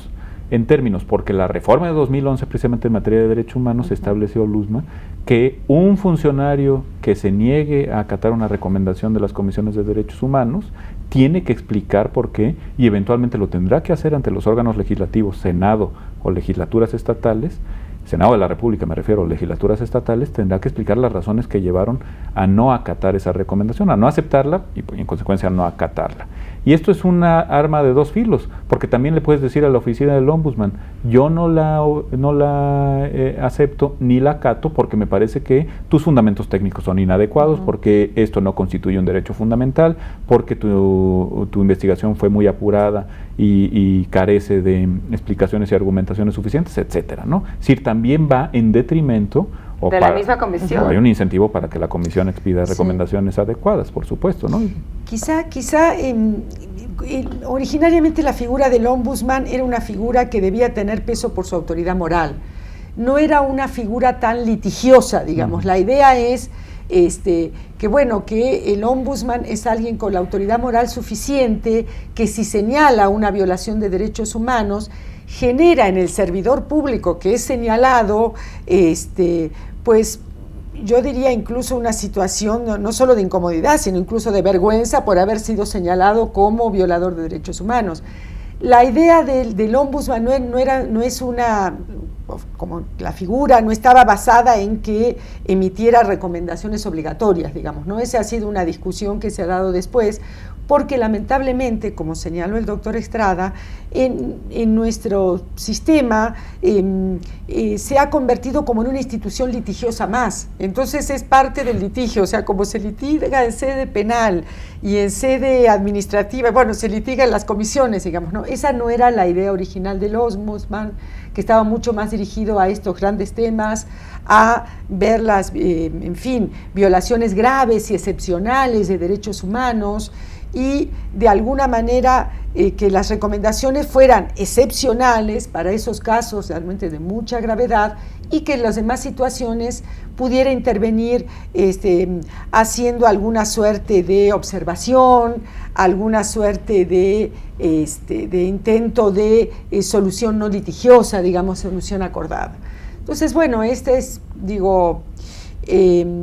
Speaker 2: En términos, porque la reforma de 2011 precisamente en materia de derechos humanos estableció, Luzma, que un funcionario que se niegue a acatar una recomendación de las comisiones de derechos humanos tiene que explicar por qué y eventualmente lo tendrá que hacer ante los órganos legislativos, Senado o legislaturas estatales. Senado de la República, me refiero, legislaturas estatales, tendrá que explicar las razones que llevaron a no acatar esa recomendación, a no aceptarla y en consecuencia a no acatarla. Y esto es una arma de dos filos, porque también le puedes decir a la oficina del Ombudsman, yo no la acepto ni la acato porque me parece que tus fundamentos técnicos son inadecuados, porque esto no constituye un derecho fundamental, porque tu investigación fue muy apurada y carece de explicaciones y argumentaciones suficientes, etcétera, ¿no? Es decir, también va en detrimento
Speaker 1: de la misma comisión.
Speaker 2: Hay un incentivo para que la comisión expida recomendaciones adecuadas, por supuesto, ¿no?
Speaker 3: Quizá originariamente la figura del ombudsman era una figura que debía tener peso por su autoridad moral. No era una figura tan litigiosa, digamos. La idea es que el ombudsman es alguien con la autoridad moral suficiente que si señala una violación de derechos humanos, genera en el servidor público que es señalado, pues yo diría incluso una situación no solo de incomodidad, sino incluso de vergüenza por haber sido señalado como violador de derechos humanos. La idea del ombudsman no es una, como la figura, no estaba basada en que emitiera recomendaciones obligatorias, digamos, ¿no? Esa ha sido una discusión que se ha dado después, porque lamentablemente, como señaló el doctor Estrada, en nuestro sistema se ha convertido como en una institución litigiosa más. Entonces es parte del litigio, o sea, como se litiga en sede penal y en sede administrativa, bueno, se litiga en las comisiones, digamos, ¿no? Esa no era la idea original del ombudsman, que estaba mucho más dirigido a estos grandes temas, a ver las, violaciones graves y excepcionales de derechos humanos, y de alguna manera que las recomendaciones fueran excepcionales para esos casos realmente de mucha gravedad y que en las demás situaciones pudiera intervenir haciendo alguna suerte de observación, alguna suerte de intento de solución no litigiosa, digamos, solución acordada. Entonces, bueno,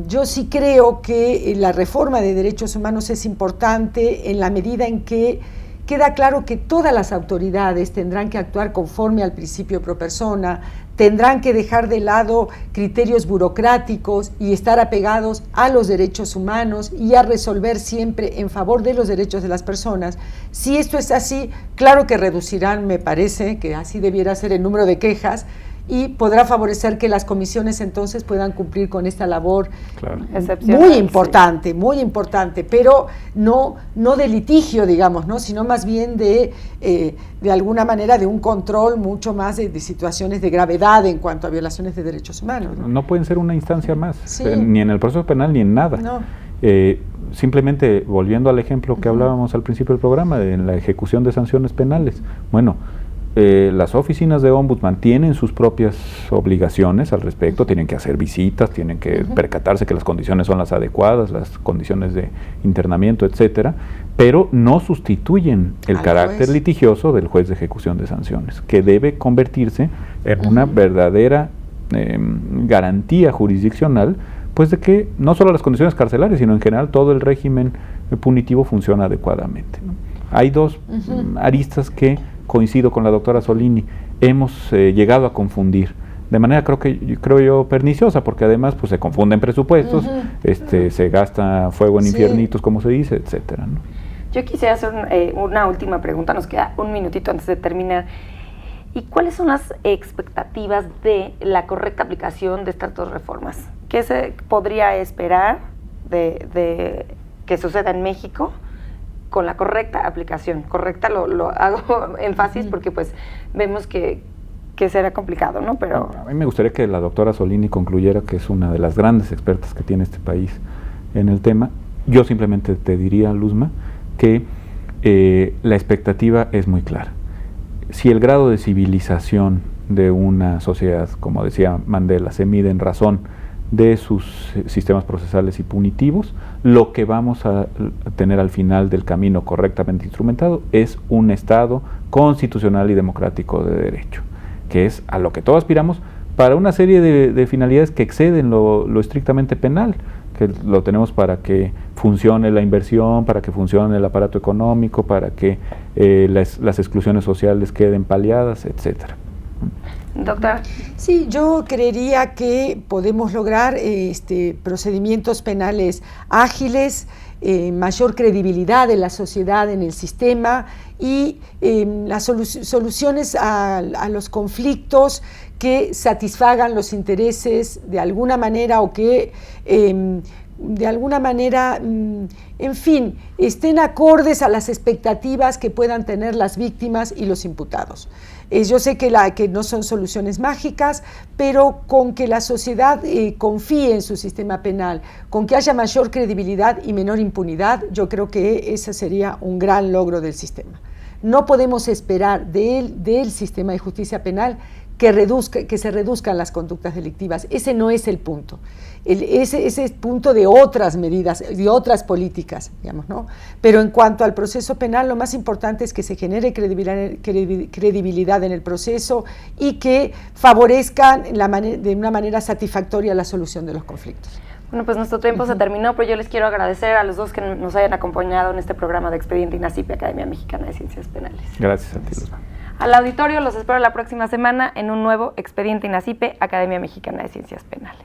Speaker 3: yo sí creo que la reforma de derechos humanos es importante en la medida en que queda claro que todas las autoridades tendrán que actuar conforme al principio pro persona, tendrán que dejar de lado criterios burocráticos y estar apegados a los derechos humanos y a resolver siempre en favor de los derechos de las personas. Si esto es así, claro que reducirán, me parece, que así debiera ser el número de quejas, y podrá favorecer que las comisiones entonces puedan cumplir con esta labor muy importante, pero no de litigio, digamos, ¿no? Sino más bien de alguna manera de un control mucho más de situaciones de gravedad en cuanto a violaciones de derechos humanos.
Speaker 2: No pueden ser una instancia más, ni en el proceso penal ni en nada.
Speaker 3: No.
Speaker 2: Simplemente volviendo al ejemplo que hablábamos al principio del programa, de la ejecución de sanciones penales. Bueno, las oficinas de ombudsman tienen sus propias obligaciones al respecto, tienen que hacer visitas, tienen que percatarse que las condiciones son las adecuadas, las condiciones de internamiento, etcétera, pero no sustituyen el
Speaker 3: Al
Speaker 2: carácter
Speaker 3: juez.
Speaker 2: litigioso del juez de ejecución de sanciones, que debe convertirse en una verdadera garantía jurisdiccional, pues de que no solo las condiciones carcelarias, sino en general todo el régimen punitivo funciona adecuadamente, ¿no? Hay dos aristas que coincido con la doctora Solini, hemos llegado a confundir de manera creo yo perniciosa, porque además pues se confunden presupuestos, se gasta fuego en infiernitos, como se dice, etcétera, ¿no?
Speaker 1: Yo quisiera hacer una última pregunta, nos queda un minutito antes de terminar. ¿Y cuáles son las expectativas de la correcta aplicación de estas dos reformas? ¿Qué se podría esperar de que suceda en México con la correcta aplicación? Correcta lo hago énfasis porque pues vemos que será complicado, ¿no? Pero
Speaker 2: a mí me gustaría que la doctora Solini concluyera, que es una de las grandes expertas que tiene este país en el tema. Yo simplemente te diría, Luzma, que la expectativa es muy clara. Si el grado de civilización de una sociedad, como decía Mandela, se mide en razón de sus sistemas procesales y punitivos, lo que vamos a tener al final del camino correctamente instrumentado es un Estado constitucional y democrático de derecho, que es a lo que todos aspiramos para una serie de finalidades que exceden lo estrictamente penal, que lo tenemos para que funcione la inversión, para que funcione el aparato económico, para que las exclusiones sociales queden paliadas, etcétera.
Speaker 1: Doctora.
Speaker 3: Sí, yo creería que podemos lograr procedimientos penales ágiles, mayor credibilidad de la sociedad en el sistema y las soluciones a los conflictos que satisfagan los intereses de alguna manera o que de alguna manera, en fin, estén acordes a las expectativas que puedan tener las víctimas y los imputados. Yo sé que no son soluciones mágicas, pero con que la sociedad confíe en su sistema penal, con que haya mayor credibilidad y menor impunidad, yo creo que ese sería un gran logro del sistema. No podemos esperar del sistema de justicia penal que se reduzcan las conductas delictivas. Ese no es el punto. Ese es el punto de otras medidas, de otras políticas, digamos, ¿no? Pero en cuanto al proceso penal, lo más importante es que se genere credibilidad en el proceso y que favorezcan de una manera satisfactoria la solución de los conflictos.
Speaker 1: Bueno, pues nuestro tiempo se terminó, pero yo les quiero agradecer a los dos que nos hayan acompañado en este programa de Expediente INACIPE, Academia Mexicana de Ciencias Penales.
Speaker 2: Gracias a ti, Luzma.
Speaker 1: Al auditorio los espero la próxima semana en un nuevo Expediente INACIPE, Academia Mexicana de Ciencias Penales.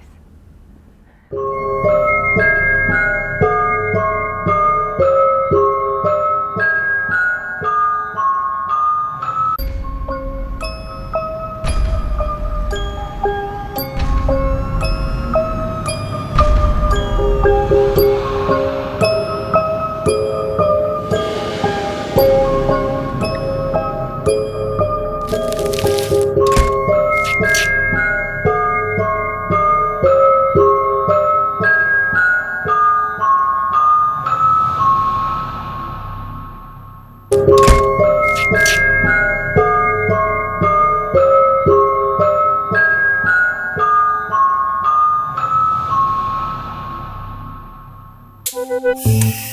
Speaker 4: Sí.